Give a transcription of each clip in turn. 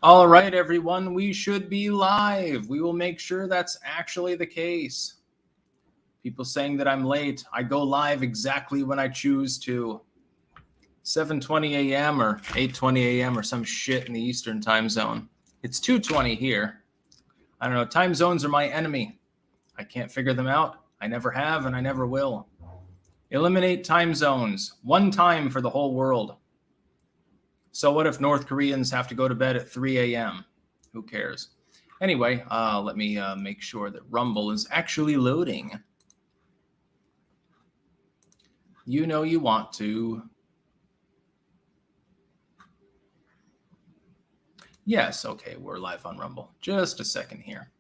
All right, everyone, we should be live. We will make sure that's actually the case. People saying that I'm late. I go live exactly when I choose to. 7:20 a.m. or 8:20 a.m. or some shit in the Eastern time zone. It's 2:20 here. I don't know. Time zones are my enemy. I can't figure them out. I never have and I never will. Eliminate time zones. One time for the whole world. So what if North Koreans have to go to bed at 3 a.m.? Who cares? Anyway, let me make sure that Rumble is actually loading. You know you want to. Yes, okay, we're live on Rumble. Just a second here.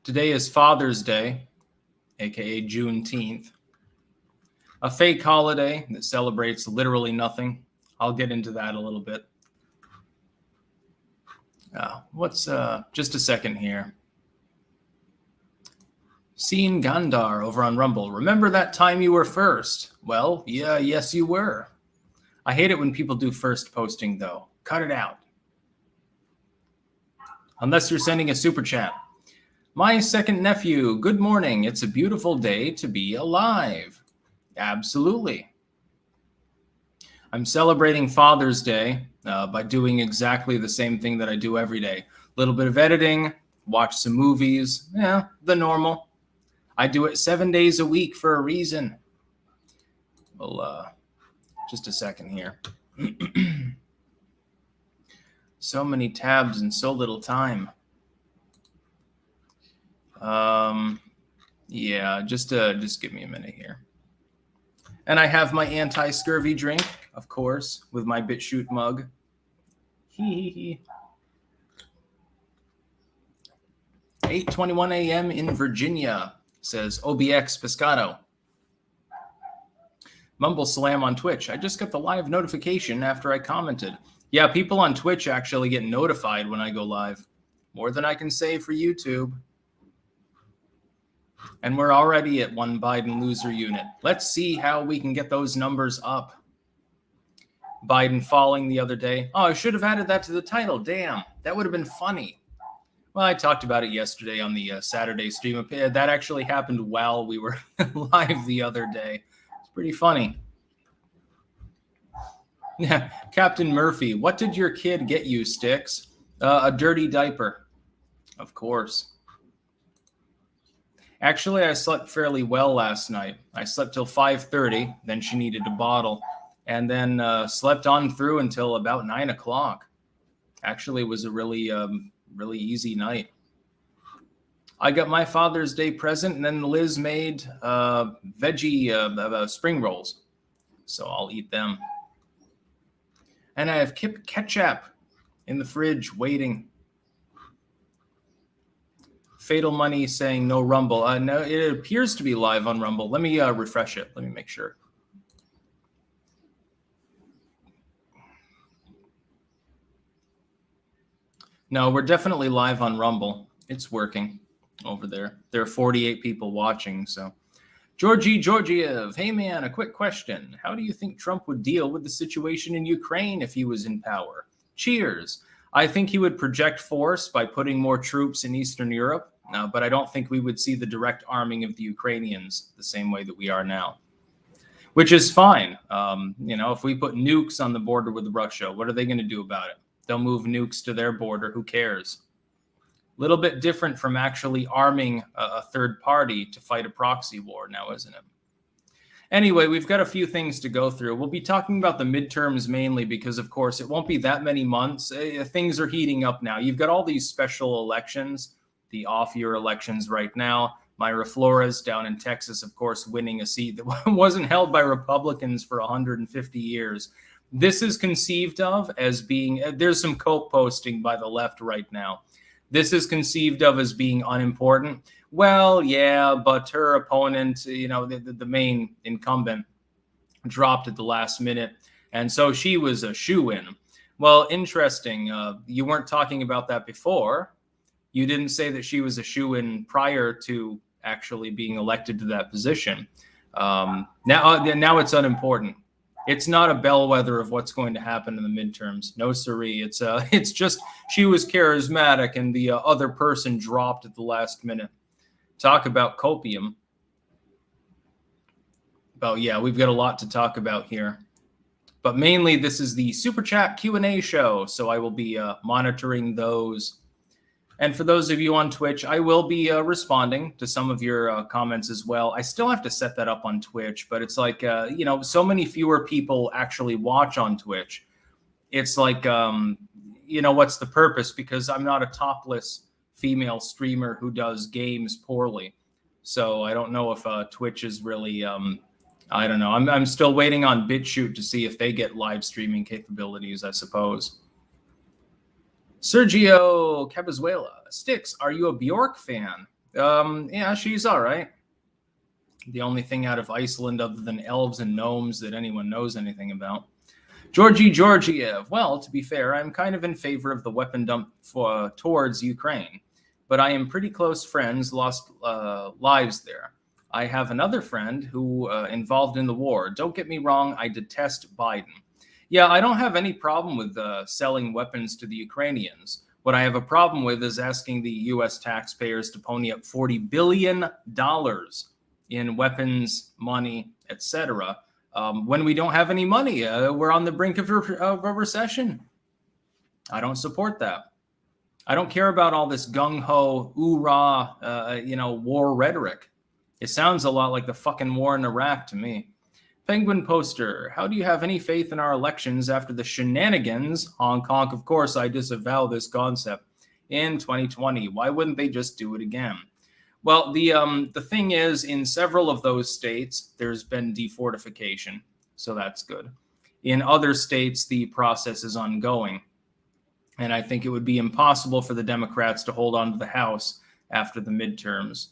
Today is Father's Day, aka Juneteenth. A fake holiday that celebrates literally nothing. I'll get into that a little bit. Just a second here. Seen Gandar over on Rumble. Remember that time you were first? Well, yeah, yes, you were. I hate it when people do first posting, though. Cut it out. Unless you're sending a super chat. My second nephew, good morning. It's a beautiful day to be alive. Absolutely. I'm celebrating Father's Day by doing exactly the same thing that I do every day. A little bit of editing, watch some movies, the normal. I do it 7 days a week for a reason. Well, just a second here. So many tabs and so little time. Just give me a minute here. And I have my anti-scurvy drink, of course, with my BitChute mug. 8:21 a.m. in Virginia, says OBX Pescado. Mumble Slam on Twitch. I just got the live notification after I commented. Yeah, people on Twitch actually get notified when I go live. More than I can say for YouTube. And we're already at one Biden loser unit. Let's see how we can get those numbers up. Biden falling the other day. Oh, I should have added that to the title. Damn, that would have been funny. Well, I talked about it yesterday on the Saturday stream. That actually happened while we were live the other day. It's pretty funny. Yeah, Captain Murphy, what did your kid get you, Styx? A dirty diaper. Of course. Actually, I slept fairly well last night. I slept till 5:30, then she needed a bottle, and then slept on through until about 9 o'clock. Actually, it was a really easy night. I got my Father's Day present, and then Liz made veggie spring rolls, so I'll eat them. And I have ketchup in the fridge waiting. Fatal Money saying no Rumble. No, it appears to be live on Rumble. Let me refresh it. Let me make sure. No, we're definitely live on Rumble. It's working over there. There are 48 people watching. So, Georgie Georgiev. Hey, man, a quick question. How do you think Trump would deal with the situation in Ukraine if he was in power? Cheers. I think he would project force by putting more troops in Eastern Europe. But I don't think we would see the direct arming of the Ukrainians the same way that we are now, which is fine. If we put nukes on the border with Russia, what are they going to do about it? They'll move nukes to their border. Who cares? A little bit different from actually arming a third party to fight a proxy war now, isn't it? Anyway, we've got a few things to go through. We'll be talking about the midterms mainly because, of course, it won't be that many months. Things are heating up now. You've got all these special elections, the off-year elections right now. Myra Flores down in Texas, of course, winning a seat that wasn't held by Republicans for 150 years. This is conceived of as being, there's some cope posting by the left right now. This is conceived of as being unimportant. Well, yeah, but her opponent, the main incumbent, dropped at the last minute. And so she was a shoo-in. Well, interesting. You weren't talking about that before. You didn't say that she was a shoo-in prior to actually being elected to that position. Now it's unimportant. It's not a bellwether of what's going to happen in the midterms. No siree. It's just she was charismatic and the other person dropped at the last minute. Talk about copium. Well, yeah, we've got a lot to talk about here. But mainly, this is the Super Chat Q&A show, so I will be monitoring those. And for those of you on Twitch, I will be responding to some of your comments as well. I still have to set that up on Twitch, but it's like, so many fewer people actually watch on Twitch. It's like, what's the purpose? Because I'm not a topless female streamer who does games poorly. So I don't know if Twitch is really, I don't know. I'm still waiting on BitChute to see if they get live streaming capabilities, I suppose. Sergio Cabazuela. Styx, are you a Bjork fan? Yeah, she's all right. The only thing out of Iceland other than elves and gnomes that anyone knows anything about. Georgie Georgiev. Well, to be fair, I'm kind of in favor of the weapon dump towards Ukraine, but I am pretty close friends lost lives there. I have another friend who involved in the war. Don't get me wrong, I detest Biden. Yeah, I don't have any problem with selling weapons to the Ukrainians. What I have a problem with is asking the U.S. taxpayers to pony up $40 billion in weapons, money, etc. When we don't have any money. We're on the brink of a recession. I don't support that. I don't care about all this gung-ho, oorah, war rhetoric. It sounds a lot like the fucking war in Iraq to me. Penguin Poster, how do you have any faith in our elections after the shenanigans, honk honk, of course I disavow this concept, in 2020? Why wouldn't they just do it again? Well, the thing is, in several of those states, there's been defortification, so that's good. In other states, the process is ongoing, and I think it would be impossible for the Democrats to hold on to the House after the midterms.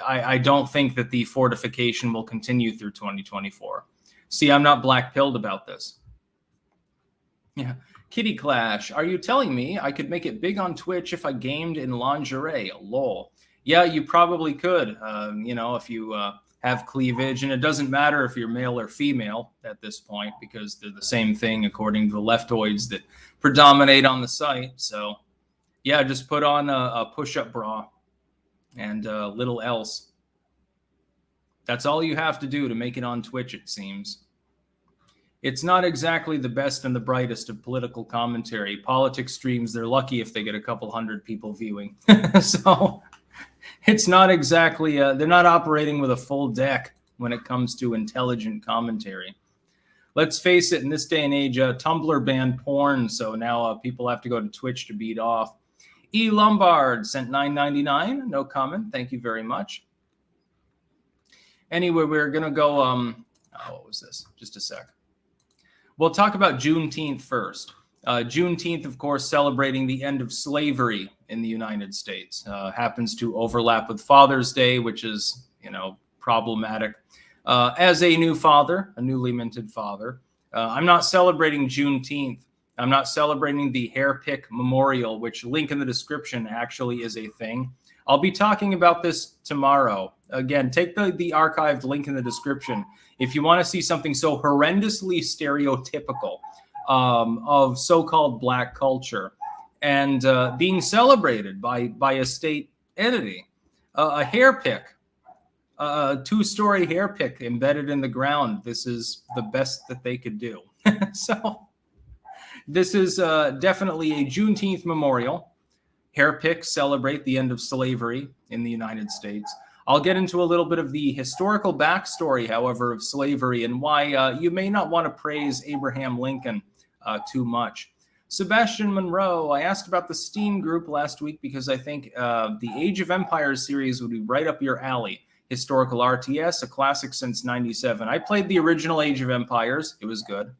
I don't think that the fortification will continue through 2024. See, I'm not black-pilled about this. Yeah. Kitty Clash, are you telling me I could make it big on Twitch if I gamed in lingerie? Lol. Yeah, you probably could, if you have cleavage. And it doesn't matter if you're male or female at this point because they're the same thing according to the leftoids that predominate on the site. So, yeah, just put on a push-up bra and little else. That's all you have to do to make it on Twitch, it seems. It's not exactly the best and the brightest of political commentary. Politics streams, they're lucky if they get a couple hundred people viewing. So it's not exactly, they're not operating with a full deck when it comes to intelligent commentary. Let's face it, in this day and age, Tumblr banned porn, so now people have to go to Twitch to beat off. E. Lombard sent $9.99. No comment. Thank you very much. Anyway, we're going to go, what was this? Just a sec. We'll talk about Juneteenth first. Juneteenth, of course, celebrating the end of slavery in the United States. Happens to overlap with Father's Day, which is, problematic. As a new father, a newly minted father, I'm not celebrating Juneteenth. I'm not celebrating the hair pick memorial, which link in the description actually is a thing. I'll be talking about this tomorrow. Again, take the archived link in the description if you want to see something so horrendously stereotypical of so-called black culture and being celebrated by a state entity. A hair pick, a two-story hair pick embedded in the ground. This is the best that they could do. So this is definitely a Juneteenth memorial. Hair picks celebrate the end of slavery in the United States. I'll get into a little bit of the historical backstory, however, of slavery and why you may not want to praise Abraham Lincoln too much. Sebastian Monroe, I asked about the Steam group last week because I think the Age of Empires series would be right up your alley. Historical RTS, a classic since '97. I played the original Age of Empires. It was good.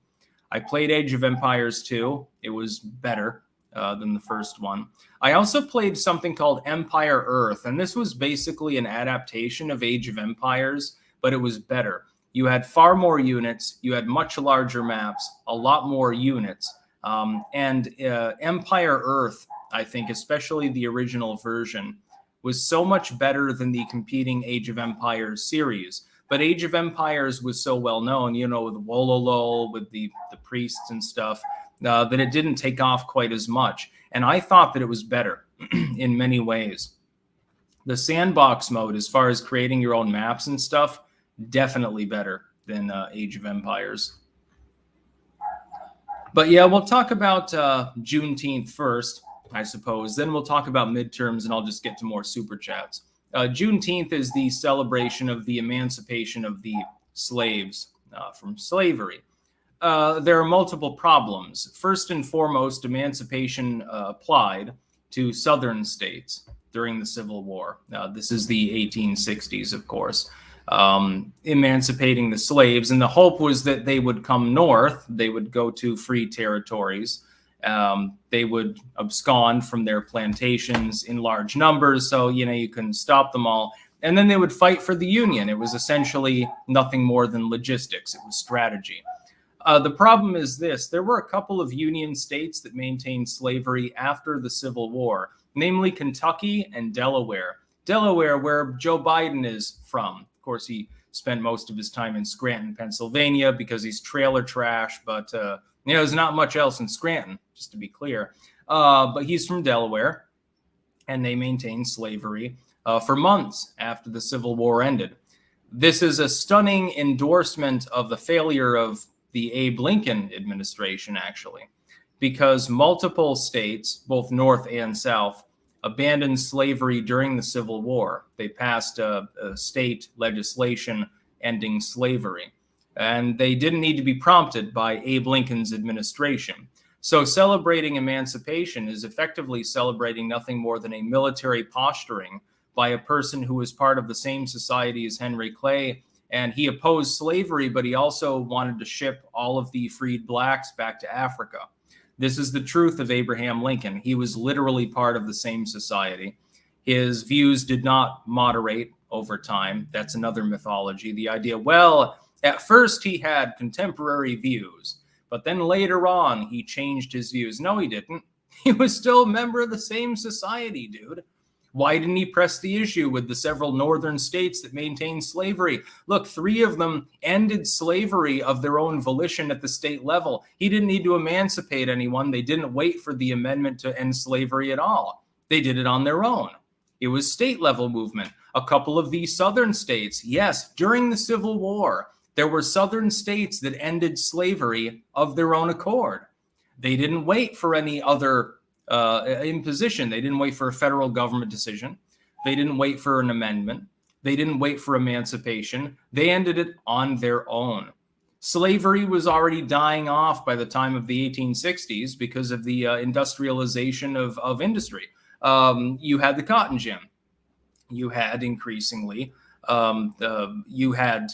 I played Age of Empires 2. It was better than the first one. I also played something called Empire Earth, and this was basically an adaptation of Age of Empires, but it was better. You had far more units, you had much larger maps, a lot more units, and Empire Earth, I think, especially the original version, was so much better than the competing Age of Empires series. But Age of Empires was so well known, with Wololo, with the priests and stuff, that it didn't take off quite as much. And I thought that it was better in many ways. The sandbox mode, as far as creating your own maps and stuff, definitely better than Age of Empires. But yeah, we'll talk about Juneteenth first, I suppose. Then we'll talk about midterms, and I'll just get to more super chats. Juneteenth is the celebration of the emancipation of the slaves from slavery. There are multiple problems. First and foremost, emancipation applied to southern states during the Civil War. This is the 1860s, of course. Emancipating the slaves, and the hope was that they would come north, they would go to free territories, they would abscond from their plantations in large numbers, so you couldn't stop them all, and then they would fight for the Union. It was essentially nothing more than logistics. It was strategy. The problem is this: there were a couple of Union states that maintained slavery after the Civil War, namely Kentucky and Delaware. Delaware, where Joe Biden is from. Of course, he spent most of his time in Scranton, Pennsylvania, because he's trailer trash, but there's not much else in Scranton, just to be clear. But he's from Delaware, and they maintained slavery for months after the Civil War ended. This is a stunning endorsement of the failure of the Abe Lincoln administration, actually, because multiple states, both North and South, abandoned slavery during the Civil War. They passed a state legislation ending slavery, and they didn't need to be prompted by Abe Lincoln's administration. So celebrating emancipation is effectively celebrating nothing more than a military posturing by a person who was part of the same society as Henry Clay, and he opposed slavery, but he also wanted to ship all of the freed blacks back to Africa. This is the truth of Abraham Lincoln. He was literally part of the same society. His views did not moderate over time. That's another mythology. The idea, well, at first he had contemporary views, but then later on he changed his views. No, he didn't. He was still a member of the same society, dude. Why didn't he press the issue with the several northern states that maintained slavery? Look, 3 of them ended slavery of their own volition at the state level. He didn't need to emancipate anyone. They didn't wait for the amendment to end slavery at all. They did it on their own. It was state level movement. A couple of these southern states, yes, during the Civil War, there were southern states that ended slavery of their own accord. They didn't wait for any other imposition. They didn't wait for a federal government decision. They didn't wait for an amendment. They didn't wait for emancipation. They ended it on their own. Slavery was already dying off by the time of the 1860s because of the industrialization of industry. You had the cotton gin. You had increasingly, you had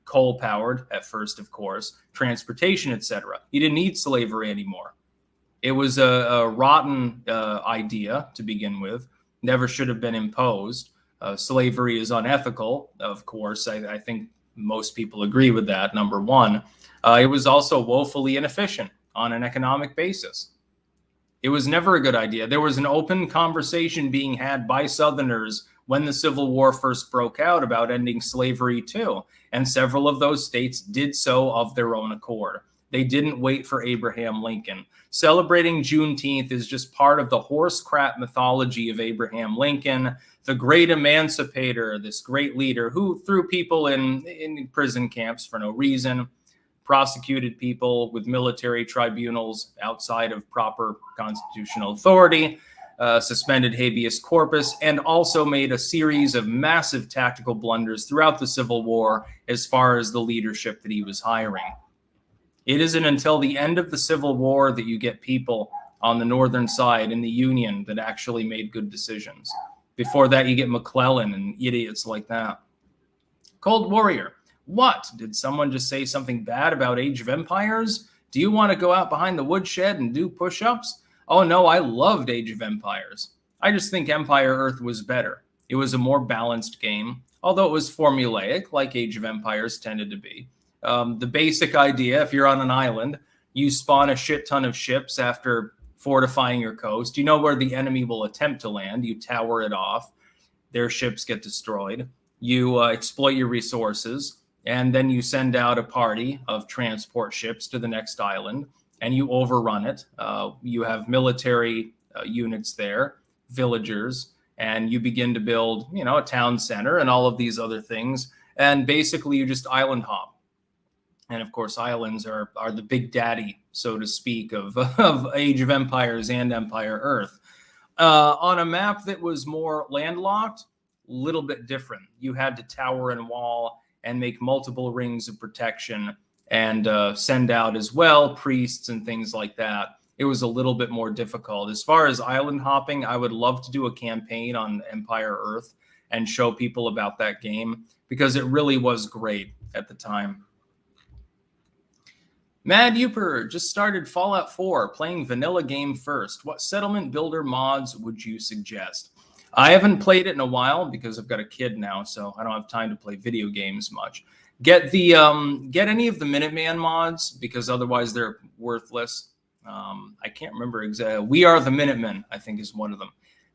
coal-powered at first, of course, transportation, etc. You didn't need slavery anymore. It was a rotten idea to begin with, never should have been imposed. Slavery is unethical, of course. I think most people agree with that, number one. It was also woefully inefficient on an economic basis. It was never a good idea. There was an open conversation being had by Southerners when the Civil War first broke out about ending slavery too, and several of those states did so of their own accord. They didn't wait for Abraham Lincoln. Celebrating Juneteenth is just part of the horse crap mythology of Abraham Lincoln, the great emancipator, this great leader who threw people in prison camps for no reason, prosecuted people with military tribunals outside of proper constitutional authority, suspended habeas corpus, and also made a series of massive tactical blunders throughout the Civil War as far as the leadership that he was hiring. It isn't until the end of the Civil War that you get people on the northern side in the Union that actually made good decisions. Before that, you get McClellan and idiots like that. Cold Warrior, what? Did someone just say something bad about Age of Empires? Do you want to go out behind the woodshed and do push-ups? Oh no, I loved Age of Empires. I just think Empire Earth was better. It was a more balanced game, although it was formulaic, like Age of Empires tended to be. The basic idea, if you're on an island, you spawn a shit ton of ships after fortifying your coast. You know where the enemy will attempt to land. You tower it off. Their ships get destroyed. You exploit your resources, and then you send out a party of transport ships to the next island, and you overrun it. You have military units there, villagers, and you begin to build, a town center and all of these other things. And basically, you just island hop. And of course, islands are the big daddy, so to speak, of Age of Empires and Empire Earth. On a map that was more landlocked, a little bit different. You had to tower and wall and make multiple rings of protection and send out as well priests and things like that. It was a little bit more difficult. As far as island hopping, I would love to do a campaign on Empire Earth and show people about that game because it really was great at the time. Mad Uper just started Fallout 4, playing vanilla game first. What settlement builder mods would you suggest? I haven't played it in a while because I've got a kid now, so I don't have time to play video games much. Get any of the Minuteman mods because otherwise they're worthless. I can't remember exactly. We Are the Minutemen, I think, is one of them.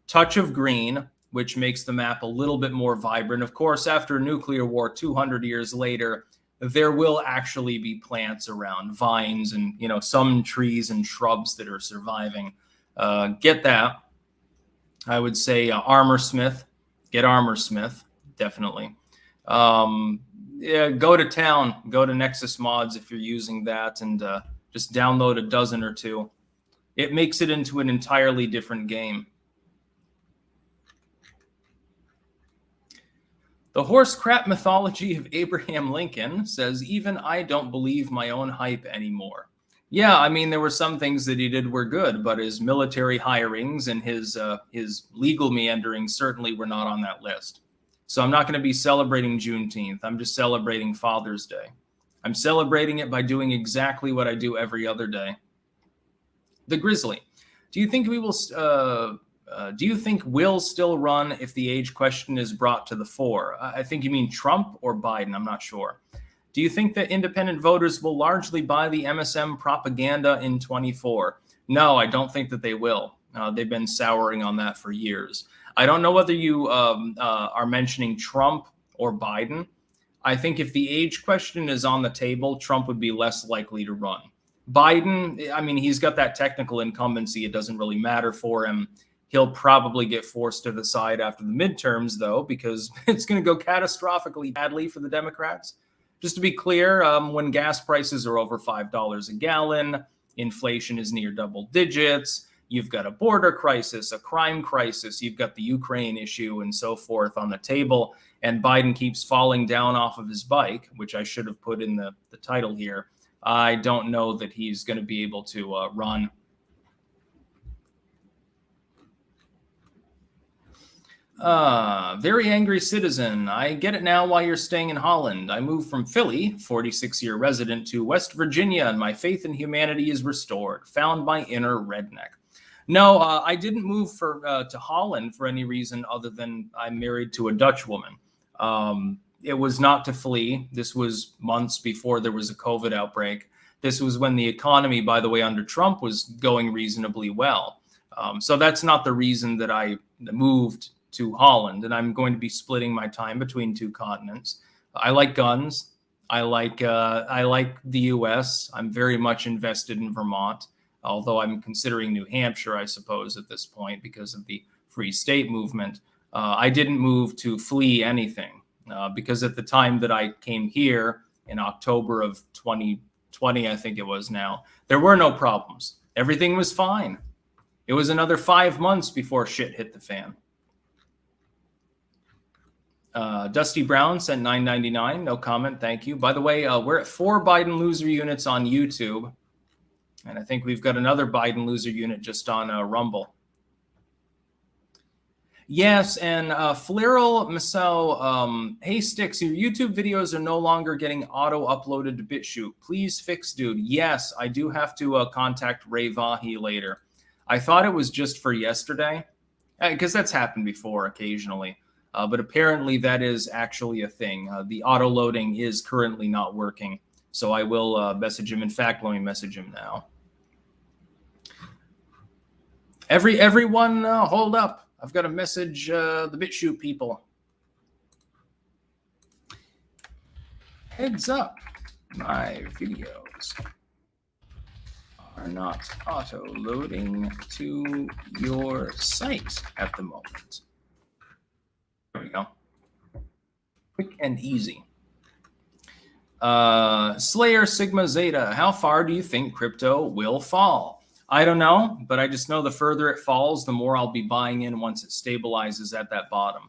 Touch of Green, which makes the map a little bit more vibrant. Of course, after a nuclear war 200 years later, there will actually be plants around, vines and, some trees and shrubs that are surviving. Get that. I would say Armorsmith. Get Armorsmith, definitely. Yeah, go to town. Go to Nexus Mods if you're using that and just download a dozen or two. It makes it into an entirely different game. The horse crap mythology of Abraham Lincoln says, even I don't believe my own hype anymore. Yeah, I mean, there were some things that he did were good, but his military hirings and his legal meanderings certainly were not on that list. So I'm not going to be celebrating Juneteenth. I'm just celebrating Father's Day. I'm celebrating it by doing exactly what I do every other day. The Grizzly. Do you think we'll still run if the age question is brought to the fore? I think you mean Trump or Biden. I'm not sure. Do you think that independent voters will largely buy the MSM propaganda in 24? No, I don't think that they will. They've been souring on that for years. I don't know whether you are mentioning Trump or Biden. I think if the age question is on the table, Trump would be less likely to run. Biden, I mean, he's got that technical incumbency. It doesn't really matter for him. He'll probably get forced to the side after the midterms, though, because it's going to go catastrophically badly for the Democrats. Just to be clear, when gas prices are over $5 a gallon, inflation is near double digits, you've got a border crisis, a crime crisis, you've got the Ukraine issue and so forth on the table, and Biden keeps falling down off of his bike, which I should have put in the title here. I don't know that he's going to be able to run. Very angry citizen. I get it now why you're staying in Holland. I moved from Philly, 46-year resident, to West Virginia, and my faith in humanity is restored. Found my inner redneck. No, I didn't move to Holland for any reason other than I'm married to a Dutch woman. It was not to flee. This was months before there was a COVID outbreak. This was when the economy, by the way, under Trump was going reasonably well. So that's not the reason that I moved to Holland, and I'm going to be splitting my time between two continents. I like guns. I like the U.S. I'm very much invested in Vermont, although I'm considering New Hampshire, I suppose, at this point because of the free state movement. I didn't move to flee anything because at the time that I came here in October of 2020, I think it was now, there were no problems. Everything was fine. It was another 5 months before shit hit the fan. Dusty Brown sent $9.99. No comment. Thank you. By the way, we're at 4 Biden loser units on YouTube. And I think we've got another Biden loser unit just on Rumble. Yes, and Fliral Maso, hey Styx, your YouTube videos are no longer getting auto-uploaded to BitChute. Please fix, dude. Yes, I do have to contact Ray Vahi later. I thought it was just for yesterday, because that's happened before occasionally. But apparently that is actually a thing. The auto-loading is currently not working. So I will message him. In fact, let me message him now. Everyone, hold up. I've got to message the BitChute people. Heads up, my videos are not auto-loading to your site at the moment. There we go. Quick and easy. Slayer Sigma Zeta, how far do you think crypto will fall? I don't know, but I just know the further it falls, the more I'll be buying in once it stabilizes at that bottom.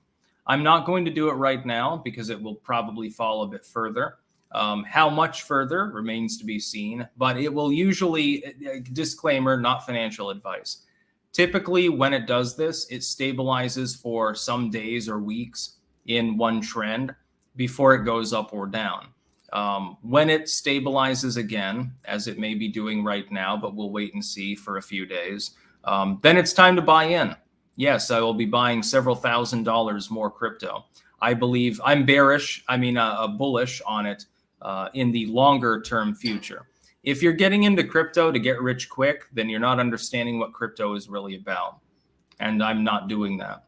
I'm not going to do it right now because it will probably fall a bit further. How much further remains to be seen, but it will usually, disclaimer, not financial advice. Typically, when it does this, it stabilizes for some days or weeks in one trend before it goes up or down. When it stabilizes again, as it may be doing right now, but we'll wait and see for a few days, then it's time to buy in. Yes, I will be buying several $1,000s more crypto. I believe I'm bullish on it in the longer term future. If you're getting into crypto to get rich quick, then you're not understanding what crypto is really about. And I'm not doing that.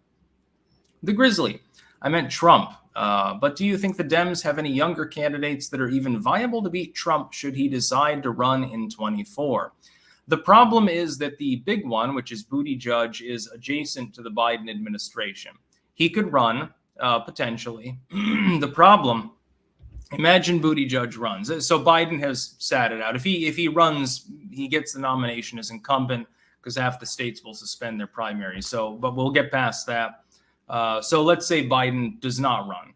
The Grizzly, I meant Trump. But do you think the Dems have any younger candidates that are even viable to beat Trump should he decide to run in 24? The problem is that the big one, which is Buttigieg, is adjacent to the Biden administration. He could run, potentially. The problem, imagine Buttigieg runs. So Biden has sat it out. If he runs, he gets the nomination as incumbent because half the states will suspend their primary. But we'll get past that. So let's say Biden does not run.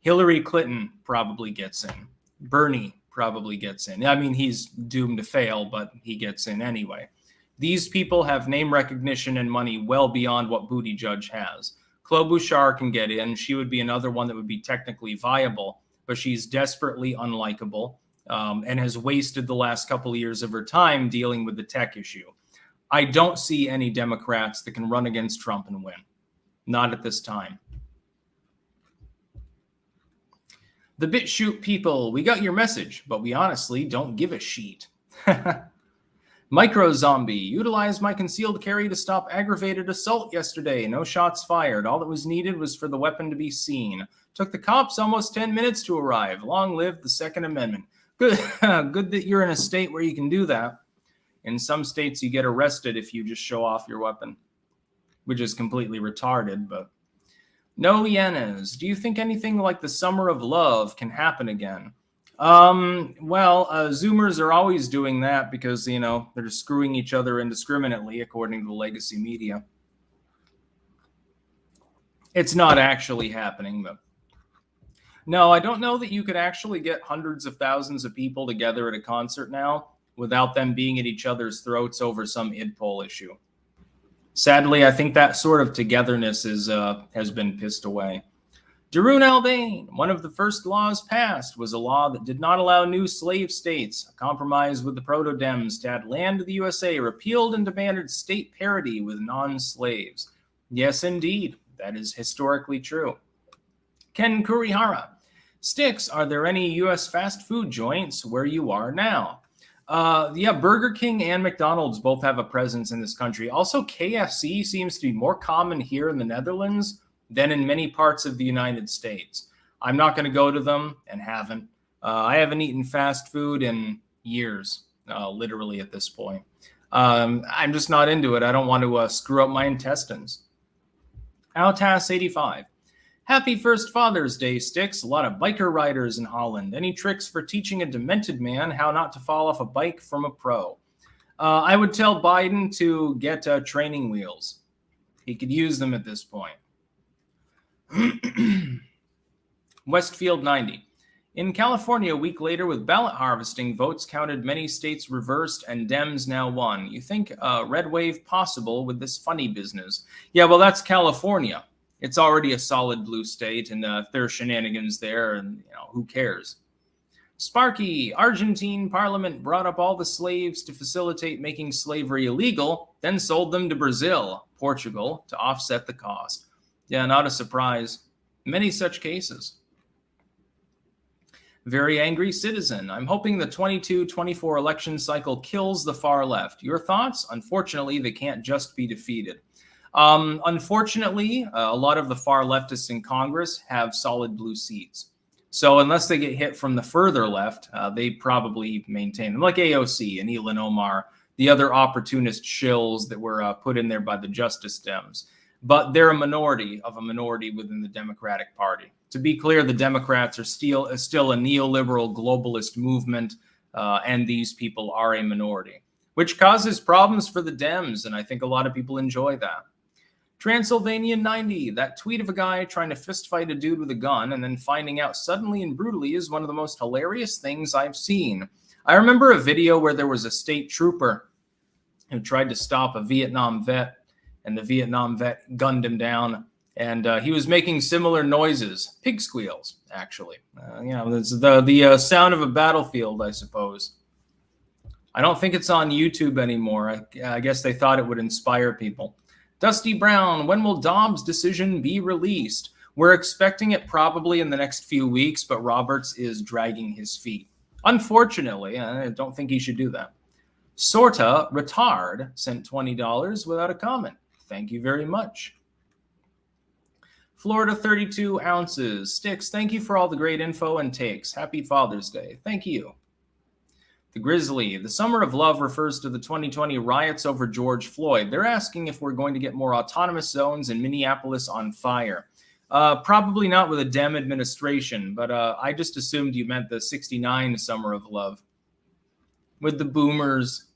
Hillary Clinton probably gets in. Bernie probably gets in. I mean, he's doomed to fail, but he gets in anyway. These people have name recognition and money well beyond what Buttigieg has. Klobuchar can get in. She would be another one that would be technically viable, but she's desperately unlikable and has wasted the last couple of years of her time dealing with the tech issue. I don't see any Democrats that can run against Trump and win. Not at this time. The BitChute people, we got your message, but we honestly don't give a sheet. Micro Zombie, utilized my concealed carry to stop aggravated assault yesterday. No shots fired. All that was needed was for the weapon to be seen. Took the cops almost 10 minutes to arrive. Long live the Second Amendment. Good, good that you're in a state where you can do that. In some states, you get arrested if you just show off your weapon, which is completely retarded, but no yenas. Do you think anything like the Summer of Love can happen again? Zoomers are always doing that because, they're screwing each other indiscriminately, according to the legacy media. It's not actually happening, but no, I don't know that you could actually get hundreds of thousands of people together at a concert now without them being at each other's throats over some id poll issue. Sadly, I think that sort of togetherness has been pissed away. Darun Albain, one of the first laws passed was a law that did not allow new slave states. A compromise with the proto-Dems to add land to the USA repealed and demanded state parity with non-slaves. Yes, indeed. That is historically true. Ken Kurihara, Styx, are there any U.S. fast food joints where you are now? Burger King and McDonald's both have a presence in this country. Also, KFC seems to be more common here in the Netherlands than in many parts of the United States. I'm not going to go to them and haven't. I haven't eaten fast food in years, literally at this point. I'm just not into it. I don't want to screw up my intestines. Altas85. Happy first Father's Day, Styx. A lot of biker riders in Holland. Any tricks for teaching a demented man how not to fall off a bike from a pro? I would tell Biden to get training wheels. He could use them at this point. Westfield 90. In California, a week later, with ballot harvesting, votes counted, many states reversed, and Dems now won. You think red wave possible with this funny business? Yeah, well, that's California. It's already a solid blue state, and if there are shenanigans there, and who cares? Sparky, Argentine parliament brought up all the slaves to facilitate making slavery illegal, then sold them to Brazil, Portugal, to offset the cost. Yeah, not a surprise. Many such cases. Very angry citizen. I'm hoping the 22-24 election cycle kills the far left. Your thoughts? Unfortunately, they can't just be defeated. Unfortunately, a lot of the far leftists in Congress have solid blue seats. So unless they get hit from the further left, they probably maintain them, like AOC and Ilhan Omar, the other opportunist shills that were put in there by the Justice Dems. But they're a minority of a minority within the Democratic Party. To be clear, the Democrats are still a neoliberal globalist movement, and these people are a minority, which causes problems for the Dems, and I think a lot of people enjoy that. Transylvania 90, that tweet of a guy trying to fist fight a dude with a gun and then finding out suddenly and brutally is one of the most hilarious things I've seen. I remember a video where there was a state trooper who tried to stop a Vietnam vet, and the Vietnam vet gunned him down, and he was making similar noises, pig squeals, actually. It's the sound of a battlefield, I suppose. I don't think it's on YouTube anymore. I guess they thought it would inspire people. Dusty Brown, when will Dobbs' decision be released? We're expecting it probably in the next few weeks, but Roberts is dragging his feet. Unfortunately, I don't think he should do that. Sorta Retard sent $20 without a comment. Thank you very much. Florida 32 ounces. Styx, thank you for all the great info and takes. Happy Father's Day. Thank you. The Grizzly, the Summer of Love refers to the 2020 riots over George Floyd. They're asking if we're going to get more autonomous zones in Minneapolis on fire. Probably not with a Dem administration, but I just assumed you meant the 69 Summer of Love. With the boomers,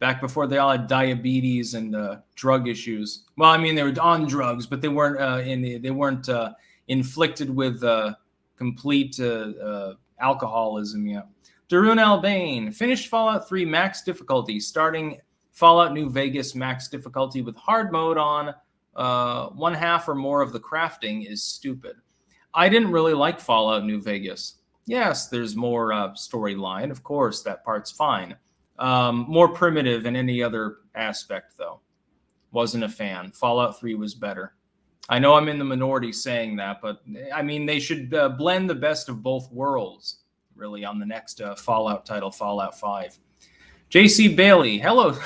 back before they all had diabetes and drug issues. Well, I mean, they were on drugs, but they weren't inflicted with complete alcoholism yet. Darun Albane, finished Fallout 3 max difficulty, starting Fallout New Vegas max difficulty with hard mode on. 1/2 or more of the crafting is stupid. I didn't really like Fallout New Vegas. Yes, there's more storyline. Of course, that part's fine. More primitive in any other aspect, though. Wasn't a fan. Fallout 3 was better. I know I'm in the minority saying that, but I mean, they should blend the best of both worlds, really, on the next Fallout title, Fallout 5. JC Bailey, hello.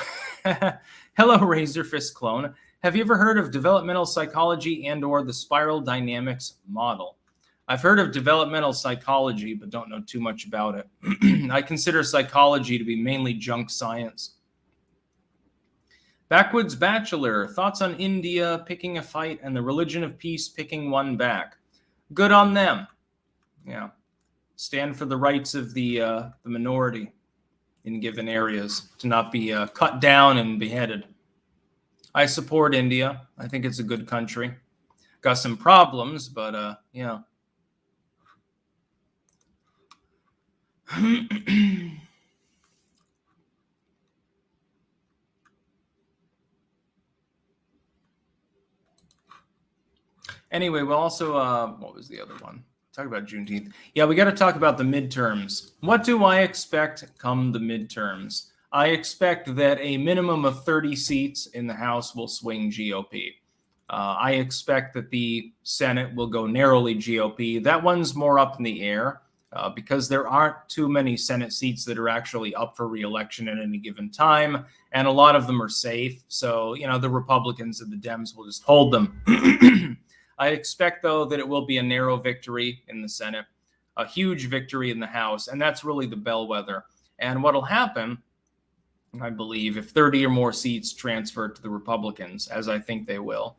Hello, Razor Fist clone. Have you ever heard of developmental psychology and or the spiral dynamics model? I've heard of developmental psychology, but don't know too much about it. I consider psychology to be mainly junk science. Backwoods Bachelor, thoughts on India picking a fight and the religion of peace picking one back. Good on them. Yeah. Stand for the rights of the minority in given areas to not be cut down and beheaded. I support India. I think it's a good country. Got some problems, but yeah. Anyway, we'll also, what was the other one? Talk about Juneteenth. Yeah, we got to talk about the midterms. What do I expect come the midterms? I expect that a minimum of 30 seats in the House will swing GOP. I expect that the Senate will go narrowly GOP. That one's more up in the air. Because there aren't too many Senate seats that are actually up for re-election at any given time, and a lot of them are safe. So, the Republicans and the Dems will just hold them. I expect, though, that it will be a narrow victory in the Senate, a huge victory in the House, and that's really the bellwether. And what'll happen, I believe, if 30 or more seats transfer to the Republicans, as I think they will,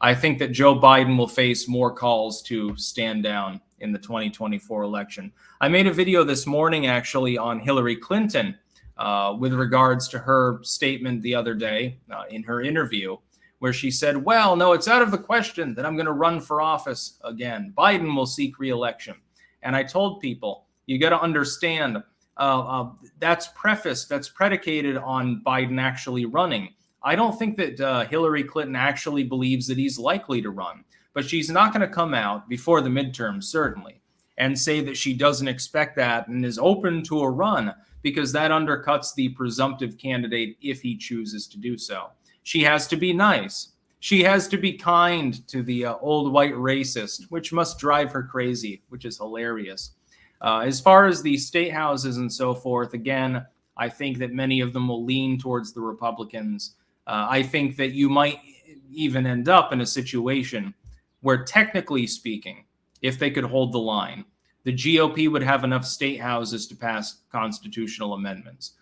I think that Joe Biden will face more calls to stand down in the 2024 election. I made a video this morning, actually, on Hillary Clinton with regards to her statement the other day in her interview, where she said, well, no, it's out of the question that I'm going to run for office again. Biden will seek re-election. And I told people, you got to understand, that's predicated on Biden actually running. I don't think that Hillary Clinton actually believes that he's likely to run, but she's not going to come out before the midterms, certainly, and say that she doesn't expect that and is open to a run, because that undercuts the presumptive candidate if he chooses to do so. She has to be nice. She has to be kind to the old white racist, which must drive her crazy, which is hilarious. As far as the state houses and so forth, again, I think that many of them will lean towards the Republicans. I think that you might even end up in a situation where, technically speaking, if they could hold the line. The GOP would have enough state houses to pass constitutional amendments.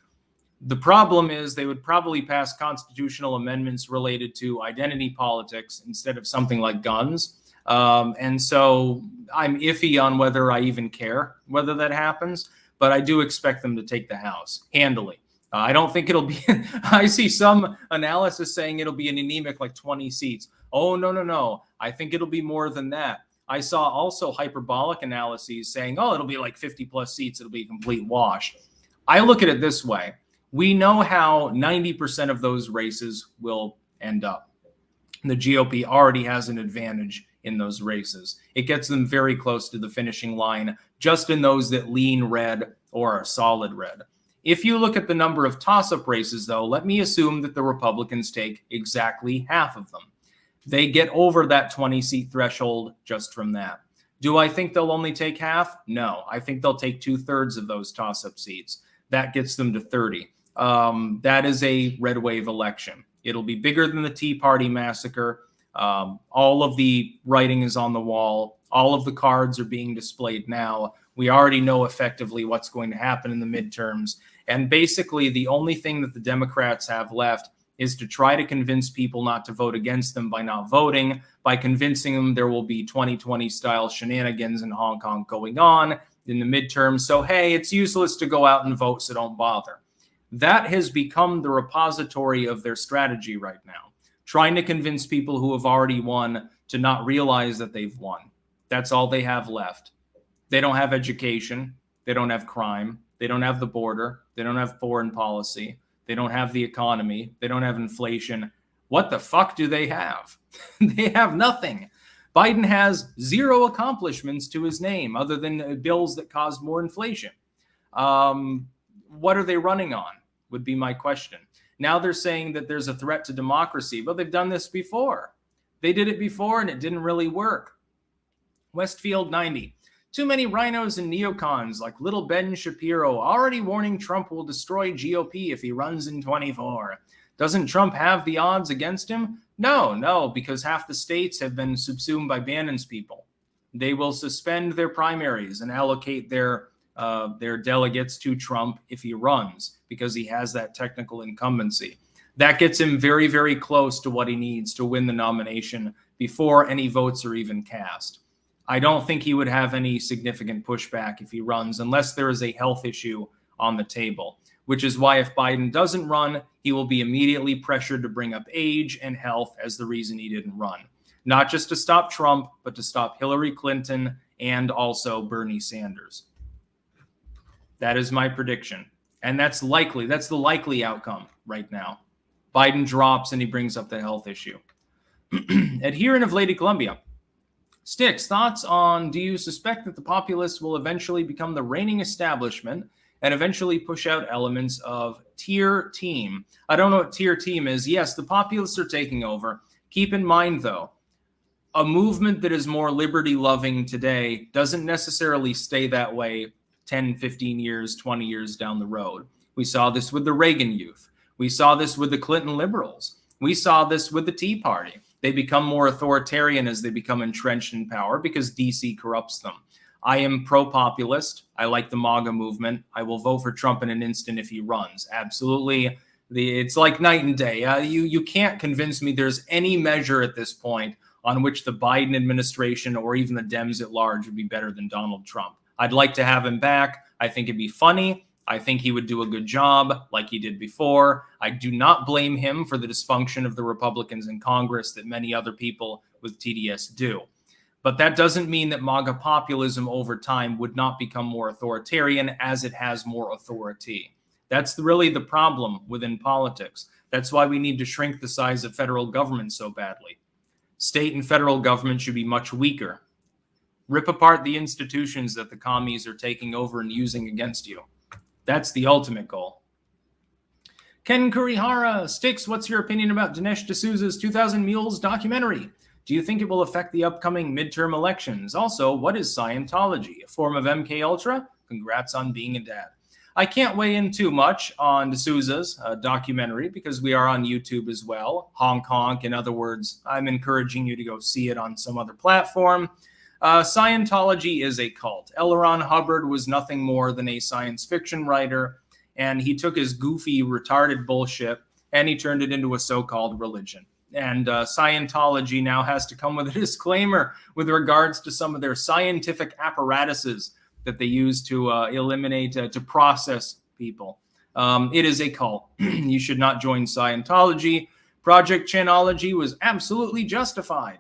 The problem is they would probably pass constitutional amendments related to identity politics instead of something like guns. And so I'm iffy on whether I even care whether that happens, but I do expect them to take the House handily. I don't think it'll be, I see some analysis saying it'll be an anemic like 20 seats. Oh, no. I think it'll be more than that. I saw also hyperbolic analyses saying, oh, it'll be like 50 plus seats. It'll be a complete wash. I look at it this way. We know how 90% of those races will end up. The GOP already has an advantage in those races. It gets them very close to the finishing line, just in those that lean red or are solid red. If you look at the number of toss-up races, though, let me assume that the Republicans take exactly half of them. They get over that 20-seat threshold just from that. Do I think they'll only take half? No. I think they'll take 2/3 of those toss-up seats. That gets them to 30. That is a red wave election. It'll be bigger than the Tea Party massacre. All of the writing is on the wall. All of the cards are being displayed now. We already know effectively what's going to happen in the midterms. And basically, the only thing that the Democrats have left is to try to convince people not to vote against them by not voting, by convincing them there will be 2020-style shenanigans in Hong Kong going on in the midterms. So, hey, it's useless to go out and vote, so don't bother. That has become the repository of their strategy right now, trying to convince people who have already won to not realize that they've won. That's all they have left. They don't have education. They don't have crime. They don't have the border. They don't have foreign policy. They don't have the economy. They don't have inflation. What the fuck do they have? They have nothing. Biden has zero accomplishments to his name other than bills that cause more inflation. What are they running on would be my question. Now they're saying that there's a threat to democracy, but they've done this before. They did it before and it didn't really work. Westfield 90. Too many rhinos and neocons like little Ben Shapiro already warning Trump will destroy GOP if he runs in 24. Doesn't Trump have the odds against him? No, because half the states have been subsumed by Bannon's people. They will suspend their primaries and allocate their delegates to Trump if he runs, because he has that technical incumbency. That gets him very, very close to what he needs to win the nomination before any votes are even cast. I don't think he would have any significant pushback if he runs, unless there is a health issue on the table, which is why if Biden doesn't run, he will be immediately pressured to bring up age and health as the reason he didn't run. Not just to stop Trump, but to stop Hillary Clinton and also Bernie Sanders. That is my prediction. And that's likely. That's the likely outcome right now. Biden drops and he brings up the health issue. Adherent of Lady Columbia. Styx, thoughts on, do you suspect that the populists will eventually become the reigning establishment and eventually push out elements of tier team? I don't know what tier team is. Yes, the populists are taking over. Keep in mind, though, a movement that is more liberty-loving today doesn't necessarily stay that way 10, 15 years, 20 years down the road. We saw this with the Reagan youth. We saw this with the Clinton liberals. We saw this with the Tea Party. They become more authoritarian as they become entrenched in power because DC corrupts them. I am pro-populist. I like the MAGA movement. I will vote for Trump in an instant if he runs. Absolutely. It's like night and day. You can't convince me there's any measure at this point on which the Biden administration or even the Dems at large would be better than Donald Trump. I'd like to have him back. I think it'd be funny. I think he would do a good job like he did before. I do not blame him for the dysfunction of the Republicans in Congress that many other people with TDS do. But that doesn't mean that MAGA populism over time would not become more authoritarian as it has more authority. That's really the problem within politics. That's why we need to shrink the size of federal government so badly. State and federal government should be much weaker. Rip apart the institutions that the commies are taking over and using against you. That's the ultimate goal. Ken Kurihara, Styx, what's your opinion about Dinesh D'Souza's 2000 Mules documentary? Do you think it will affect the upcoming midterm elections? Also, what is Scientology? A form of MK Ultra? Congrats on being a dad. I can't weigh in too much on D'Souza's documentary because we are on YouTube as well. Hong Kong, in other words, I'm encouraging you to go see it on some other platform. Scientology is a cult. L. Ron Hubbard was nothing more than a science fiction writer, and he took his goofy, retarded bullshit and he turned it into a so-called religion. And Scientology now has to come with a disclaimer with regards to some of their scientific apparatuses that they use to eliminate, to process people. It is a cult. You should not join Scientology. Project Chanology was absolutely justified.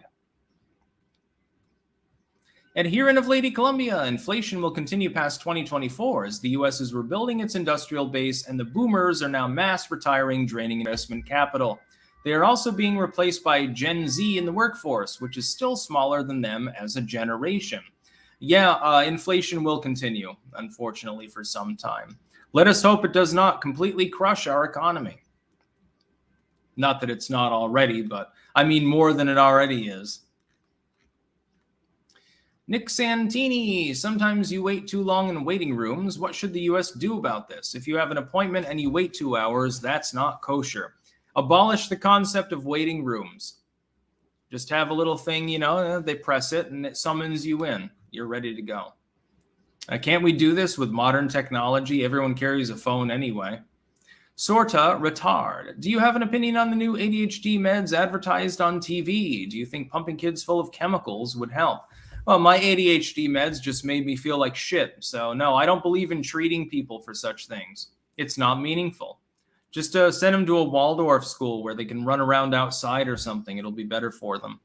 Adherent of Lady Columbia, inflation will continue past 2024 as the U.S. is rebuilding its industrial base and the boomers are now mass retiring, draining investment capital. They are also being replaced by Gen Z in the workforce, which is still smaller than them as a generation. Yeah, inflation will continue, unfortunately, for some time. Let us hope it does not completely crush our economy. Not that it's not already, but I mean more than it already is. Nick Santini, sometimes you wait too long in waiting rooms. What should the U.S. do about this? If you have an appointment and you wait 2 hours, that's not kosher. Abolish the concept of waiting rooms. Just have a little thing, you know, they press it and it summons you in. You're ready to go. Can't we do this with modern technology? Everyone carries a phone anyway. Sorta retard. Do you have an opinion on the new ADHD meds advertised on TV? Do you think pumping kids full of chemicals would help? Well, my ADHD meds just made me feel like shit. So no, I don't believe in treating people for such things. It's not meaningful. Just send them to a Waldorf school where they can run around outside or something. It'll be better for them.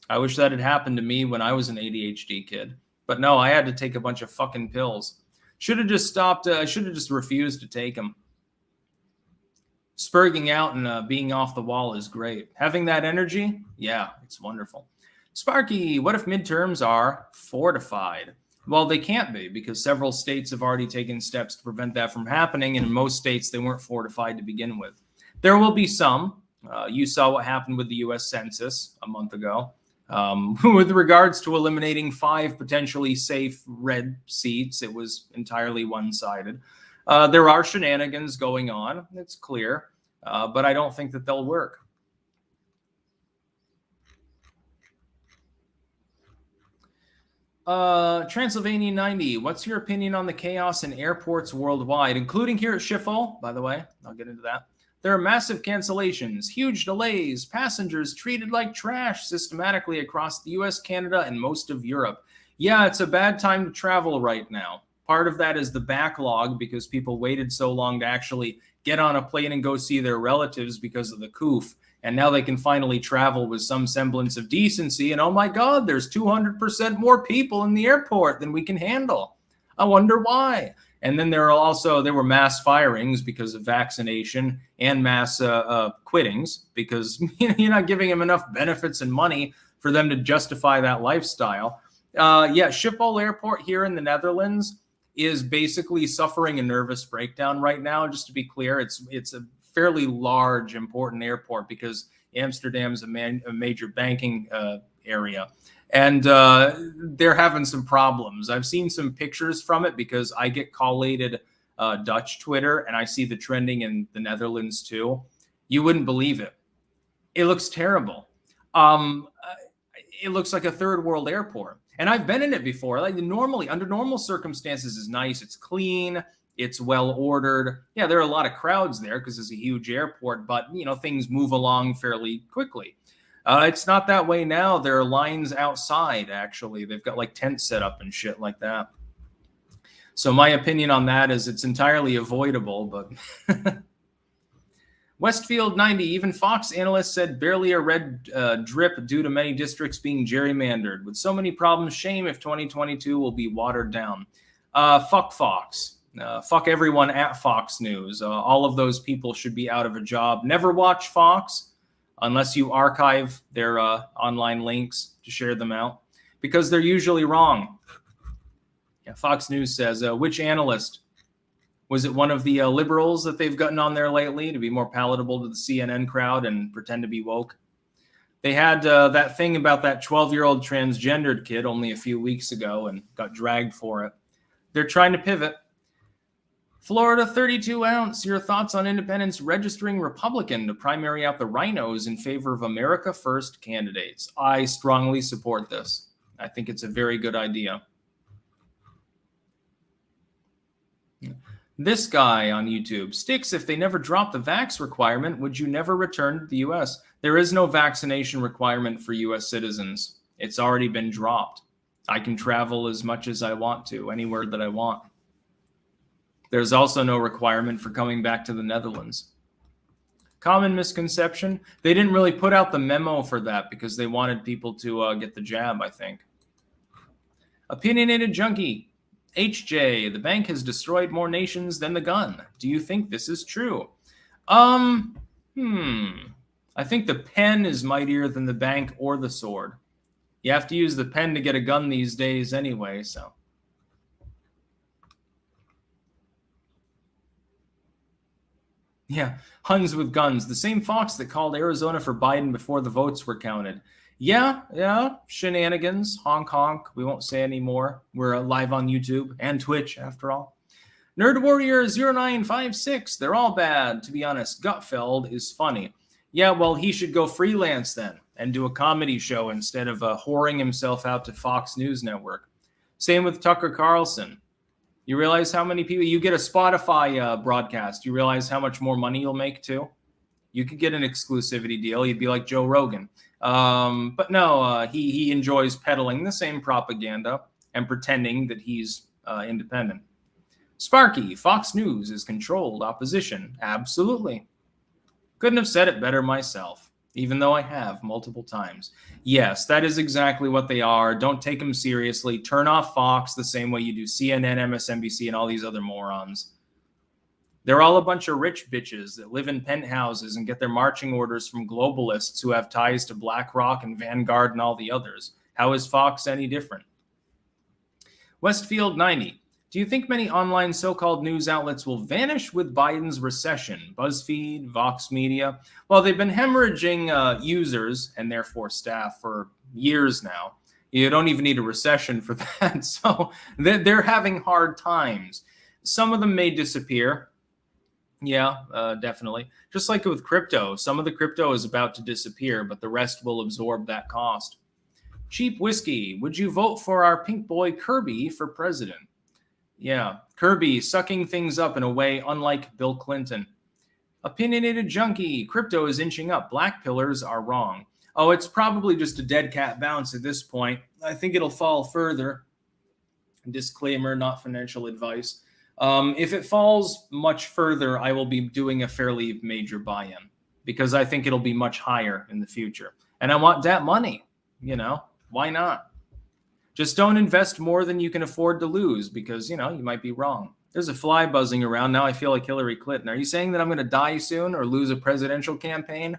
I wish that had happened to me when I was an ADHD kid. But no, I had to take a bunch of fucking pills. Should have just stopped. I should have just refused to take them. Spurging out and being off the wall is great. Having that energy, yeah, it's wonderful. Sparky, what if midterms are fortified? Well, they can't be because several states have already taken steps to prevent that from happening. And in most states, they weren't fortified to begin with. There will be some. You saw what happened with the U.S. Census a month ago. With regards to eliminating 5 potentially safe red seats, it was entirely one-sided. There are shenanigans going on. It's clear. But I don't think that they'll work. Transylvania 90, what's your opinion on the chaos in airports worldwide, including here at Schiphol? By the way, I'll get into that. There are massive cancellations, huge delays, passengers treated like trash systematically across the US, Canada, and most of Europe. Yeah, it's a bad time to travel right now. Part of that is the backlog because people waited so long to actually get on a plane and go see their relatives because of the coof. And now they can finally travel with some semblance of decency. And oh my God, there's 200% more people in the airport than we can handle. I wonder why. And then there were mass firings because of vaccination and mass quittings because you're not giving them enough benefits and money for them to justify that lifestyle. Yeah, Schiphol Airport here in the Netherlands is basically suffering a nervous breakdown right now. Just to be clear, it's a fairly large, important airport because Amsterdam's a major banking area. And they're having some problems. I've seen some pictures from it because I get collated Dutch Twitter and I see the trending in the Netherlands too. You wouldn't believe it. It looks terrible. It looks like a third world airport. And I've been in it before. Like under normal circumstances is nice. It's clean. It's well ordered. Yeah, there are a lot of crowds there because it's a huge airport, but things move along fairly quickly. It's not that way now. There are lines outside, actually. They've got like tents set up and shit like that. So my opinion on that is it's entirely avoidable, but Westfield 90, even Fox analysts said barely a red drip due to many districts being gerrymandered. With so many problems, shame if 2022 will be watered down. Fuck Fox. Fuck everyone at Fox News. All of those people should be out of a job. Never watch Fox unless you archive their online links to share them out because they're usually wrong. Yeah, Fox News says, which analyst? Was it one of the liberals that they've gotten on there lately to be more palatable to the CNN crowd and pretend to be woke? They had that thing about that 12-year-old transgendered kid only a few weeks ago and got dragged for it. They're trying to pivot. Florida 32 ounce, your thoughts on independents registering Republican to primary out the rhinos in favor of America First candidates. I strongly support this. I think it's a very good idea. This guy on YouTube, Styx, if they never drop the vax requirement, would you never return to the US? There is no vaccination requirement for US citizens. It's already been dropped. I can travel as much as I want to, anywhere that I want. There's also no requirement for coming back to the Netherlands. Common misconception. They didn't really put out the memo for that because they wanted people to get the jab, I think. Opinionated Junkie. HJ, the bank has destroyed more nations than the gun. Do you think this is true? I think the pen is mightier than the bank or the sword. You have to use the pen to get a gun these days anyway, so. Yeah, Huns with guns. The same Fox that called Arizona for Biden before the votes were counted. Yeah, shenanigans, honk honk. We won't say any more. We're live on YouTube and Twitch, after all. Nerd Warrior 0956. They're all bad. To be honest, Gutfeld is funny. Yeah, well, he should go freelance then and do a comedy show instead of whoring himself out to Fox News Network. Same with Tucker Carlson. You realize how many people you get a Spotify broadcast? You realize how much more money you'll make too? You could get an exclusivity deal. You'd be like Joe Rogan. But no, he enjoys peddling the same propaganda and pretending that he's independent. Sparky, Fox News is controlled opposition. Absolutely. Couldn't have said it better myself, even though I have multiple times. Yes, that is exactly what they are. Don't take them seriously. Turn off Fox the same way you do CNN, MSNBC, and all these other morons. They're all a bunch of rich bitches that live in penthouses and get their marching orders from globalists who have ties to BlackRock and Vanguard and all the others. How is Fox any different? Westfield 90. Do you think many online so-called news outlets will vanish with Biden's recession? BuzzFeed, Vox Media. Well, they've been hemorrhaging users and therefore staff for years now. You don't even need a recession for that. So they're having hard times. Some of them may disappear. Yeah, definitely. Just like with crypto, some of the crypto is about to disappear, but the rest will absorb that cost. Cheap Whiskey, would you vote for our pink boy Kirby for president? Yeah, Kirby sucking things up in a way unlike Bill Clinton. Opinionated Junkie, crypto is inching up. Black pillars are wrong. Oh, it's probably just a dead cat bounce at this point. I think it'll fall further. Disclaimer, not financial advice. If it falls much further, I will be doing a fairly major buy-in because I think it'll be much higher in the future. And I want that money, why not? Just don't invest more than you can afford to lose because, you might be wrong. There's a fly buzzing around. Now I feel like Hillary Clinton. Are you saying that I'm going to die soon or lose a presidential campaign?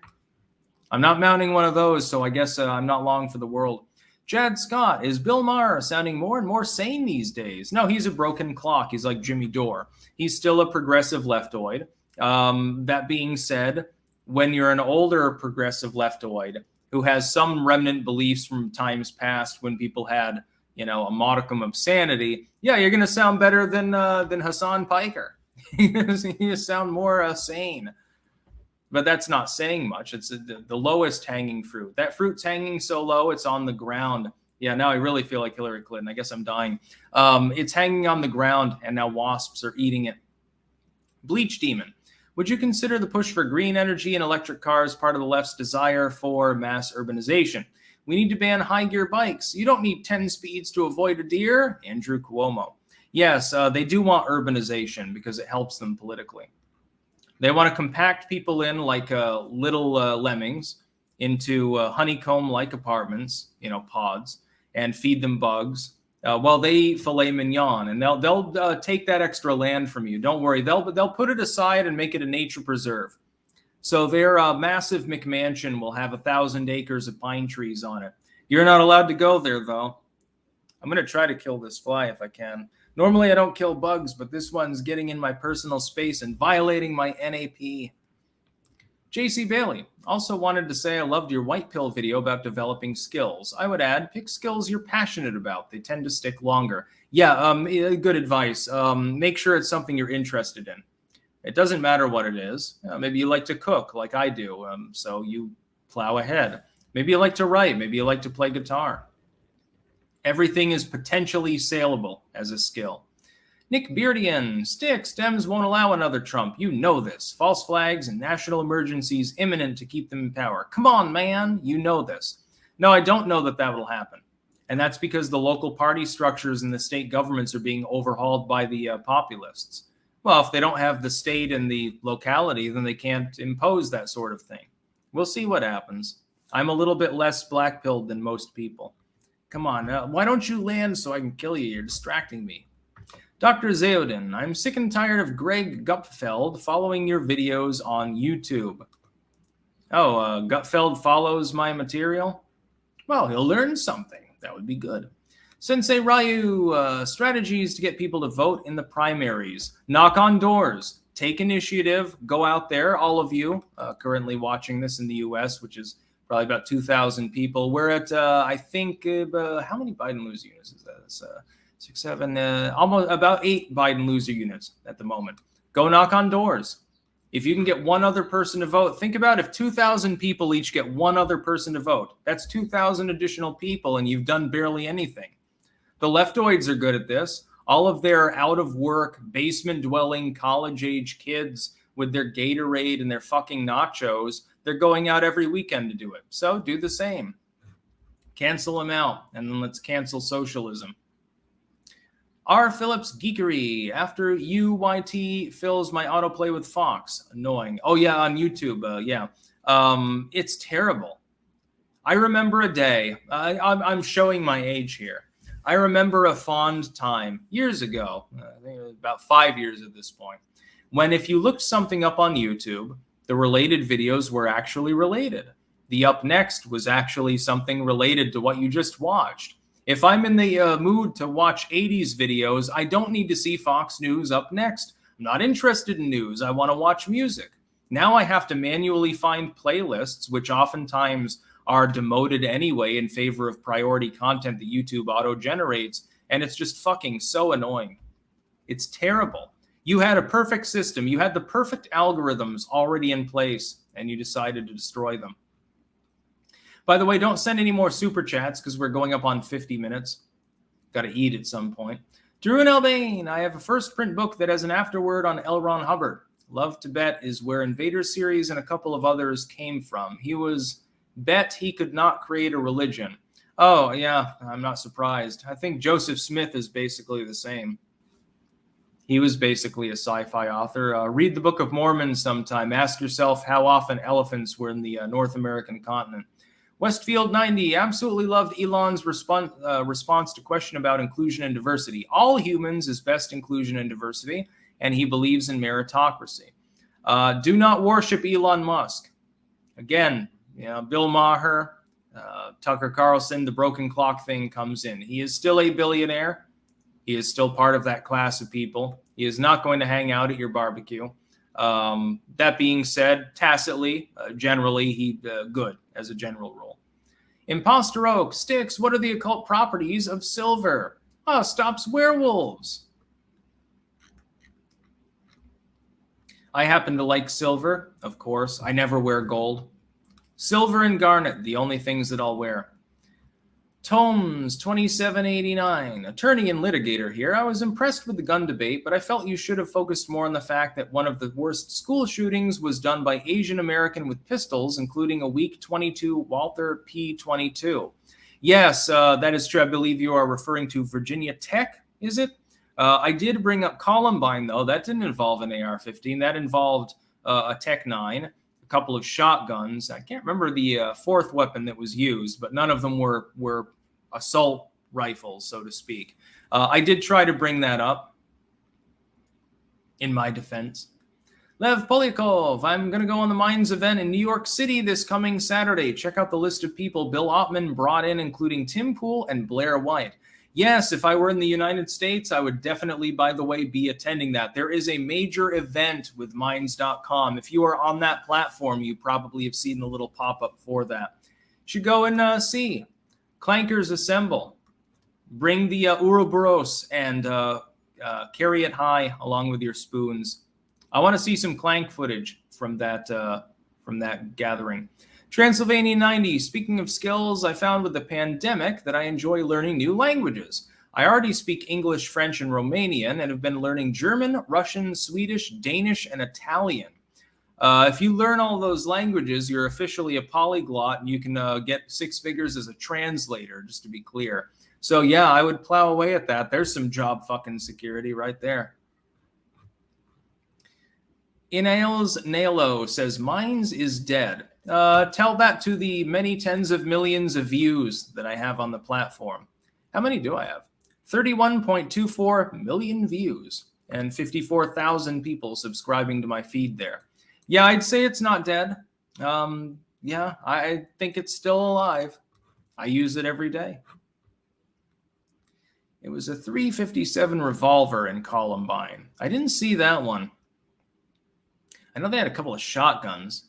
I'm not mounting one of those, so I guess I'm not long for the world. Jad Scott, is Bill Maher sounding more and more sane these days? No, he's a broken clock. He's like Jimmy Dore. He's still a progressive leftoid. That being said, when you're an older progressive leftoid who has some remnant beliefs from times past when people had, a modicum of sanity, yeah, you're going to sound better than Hassan Piker. You sound more sane. But that's not saying much. It's the lowest hanging fruit. That fruit's hanging so low, it's on the ground. Yeah, now I really feel like Hillary Clinton. I guess I'm dying. It's hanging on the ground, and now wasps are eating it. Bleach Demon. Would you consider the push for green energy and electric cars part of the left's desire for mass urbanization? We need to ban high-gear bikes. You don't need 10 speeds to avoid a deer. Andrew Cuomo. Yes, they do want urbanization because it helps them politically. They want to compact people in like little lemmings into honeycomb-like apartments, pods, and feed them bugs while they eat filet mignon. And they'll take that extra land from you. Don't worry. They'll put it aside and make it a nature preserve. So their massive McMansion will have 1,000 acres of pine trees on it. You're not allowed to go there, though. I'm going to try to kill this fly if I can. Normally, I don't kill bugs, but this one's getting in my personal space and violating my NAP. JC Bailey also wanted to say I loved your white pill video about developing skills. I would add, pick skills you're passionate about. They tend to stick longer. Yeah, good advice. Make sure it's something you're interested in. It doesn't matter what it is. Maybe you like to cook like I do, so you plow ahead. Maybe you like to write. Maybe you like to play guitar. Everything is potentially saleable as a skill. Nick Beardian, Styx, Dems won't allow another Trump. You know this. False flags and national emergencies imminent to keep them in power. Come on, man. You know this. No, I don't know that that will happen. And that's because the local party structures and the state governments are being overhauled by the populists. Well, if they don't have the state and the locality, then they can't impose that sort of thing. We'll see what happens. I'm a little bit less black-pilled than most people. Come on, why don't you land so I can kill you? You're distracting me. Dr. Zeodin, I'm sick and tired of Greg Gutfeld following your videos on YouTube. Oh, Gutfeld follows my material? Well, he'll learn something. That would be good. Sensei Ryu, strategies to get people to vote in the primaries. Knock on doors. Take initiative. Go out there, all of you currently watching this in the U.S., which is probably about 2,000 people. We're at, I think, how many Biden loser units is that? It's 6, 7, almost about 8 Biden loser units at the moment. Go knock on doors. If you can get one other person to vote, think about if 2,000 people each get one other person to vote. That's 2,000 additional people, and you've done barely anything. The leftoids are good at this. All of their out-of-work, basement-dwelling, college-age kids with their Gatorade and their fucking nachos, they're going out every weekend to do it. So do the same. Cancel them out, and then let's cancel socialism. R. Phillips Geekery. After UYT fills my autoplay with Fox. Annoying. Oh, yeah, on YouTube. Yeah. It's terrible. I remember a day. I'm showing my age here. I remember a fond time years ago, I think it was about 5 years at this point, when if you looked something up on YouTube, the related videos were actually related. The up next was actually something related to what you just watched. If I'm in the mood to watch 80s videos, I don't need to see Fox News up next. I'm not interested in news. I want to watch music. Now I have to manually find playlists, which oftentimes are demoted anyway in favor of priority content that YouTube auto-generates, and it's just fucking so annoying. It's terrible. You had a perfect system. You had the perfect algorithms already in place, and you decided to destroy them. By the way, don't send any more super chats because we're going up on 50 minutes. Got to eat at some point. Drew and Albane, I have a first print book that has an afterword on L. Ron Hubbard. Love to Bet is where Invader series and a couple of others came from. He was bet he could not create a religion. Oh, yeah, I'm not surprised. I think Joseph Smith is basically the same. He was basically a sci-fi author. Read the Book of Mormon sometime. Ask yourself how often elephants were in the North American continent. Westfield 90, absolutely loved Elon's response to question about inclusion and diversity. All humans is best inclusion and diversity, and he believes in meritocracy. Do not worship Elon Musk. Again, Bill Maher, Tucker Carlson, the broken clock thing comes in. He is still a billionaire. He is still part of that class of people. He is not going to hang out at your barbecue. That being said, tacitly, generally, he good as a general rule. Imposter Oak, Styx, what are the occult properties of silver? Stops werewolves. I happen to like silver, of course. I never wear gold. Silver and garnet, the only things that I'll wear. Tomes 2789, attorney and litigator here. I was impressed with the gun debate, but I felt you should have focused more on the fact that one of the worst school shootings was done by Asian American with pistols, including a weak .22 Walther P22. Yes, that is true. I believe you are referring to Virginia Tech, is it? I did bring up Columbine, though. That didn't involve an AR-15. That involved a Tech 9. Couple of shotguns. I can't remember the fourth weapon that was used, but none of them were assault rifles, so to speak. I did try to bring that up in my defense. Lev Polyakov, I'm going to go on the Minds event in New York City this coming Saturday. Check out the list of people Bill Ottman brought in, including Tim Pool and Blair White. Yes, if I were in the United States, I would definitely, by the way, be attending that. There is a major event with Minds.com. If you are on that platform, you probably have seen the little pop-up for that. You should go and see. Clankers assemble. Bring the Ouroboros and carry it high along with your spoons. I want to see some clank footage from that gathering. Transylvania 90, speaking of skills, I found with the pandemic that I enjoy learning new languages. I already speak English, French, and Romanian, and have been learning German, Russian, Swedish, Danish, and Italian. If you learn all those languages, you're officially a polyglot, and you can get 6 figures as a translator, just to be clear. So yeah, I would plow away at that. There's some job fucking security right there. Inales Nalo says, Mines is dead. Tell that to the many tens of millions of views that I have on the platform. How many do I have? 31.24 million views and 54,000 people subscribing to my feed there. Yeah, I'd say it's not dead. Yeah, I think it's still alive. I use it every day. It was a .357 revolver in Columbine. I didn't see that one. I know they had a couple of shotguns.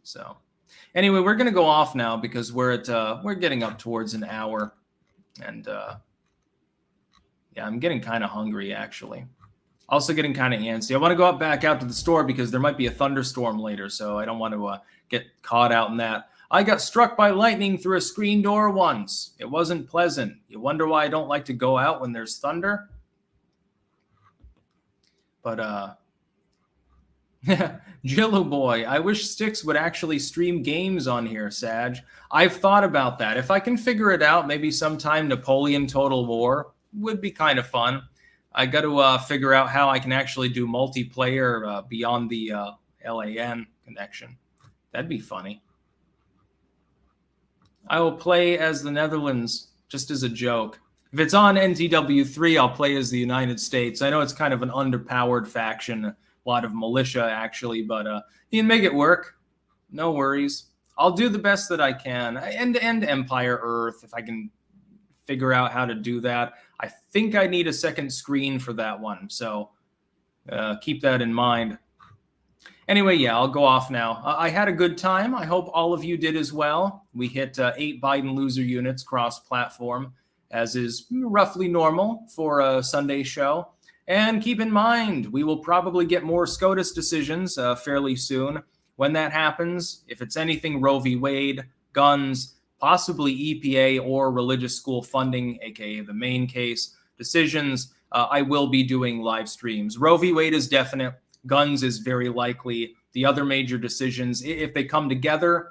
So anyway, we're going to go off now because we're getting up towards an hour. And yeah, I'm getting kind of hungry, actually. Also getting kind of antsy. I want to go back out to the store because there might be a thunderstorm later, so I don't want to get caught out in that. I got struck by lightning through a screen door once. It wasn't pleasant. You wonder why I don't like to go out when there's thunder? But, Jello Boy, I wish Styx would actually stream games on here, Sag. I've thought about that. If I can figure it out, maybe sometime Napoleon Total War would be kind of fun. I got to figure out how I can actually do multiplayer beyond the LAN connection. That'd be funny. I will play as the Netherlands just as a joke. If it's on NTW3, I'll play as the United States. I know it's kind of an underpowered faction, a lot of militia actually, but you can make it work. No worries. I'll do the best that I can. End-to-end Empire Earth, if I can figure out how to do that. I think I need a second screen for that one, so keep that in mind. Anyway, yeah, I'll go off now. I had a good time. I hope all of you did as well. We hit 8 Biden loser units cross-platform, as is roughly normal for a Sunday show. And keep in mind, we will probably get more SCOTUS decisions fairly soon. When that happens, if it's anything Roe v. Wade, guns, possibly EPA or religious school funding, aka the main case, decisions, I will be doing live streams. Roe v. Wade is definite. Guns is very likely. The other major decisions, if they come together,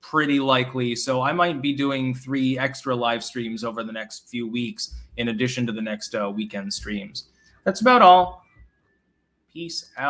pretty likely. So I might be doing 3 extra live streams over the next few weeks in addition to the next weekend streams. That's about all. Peace out.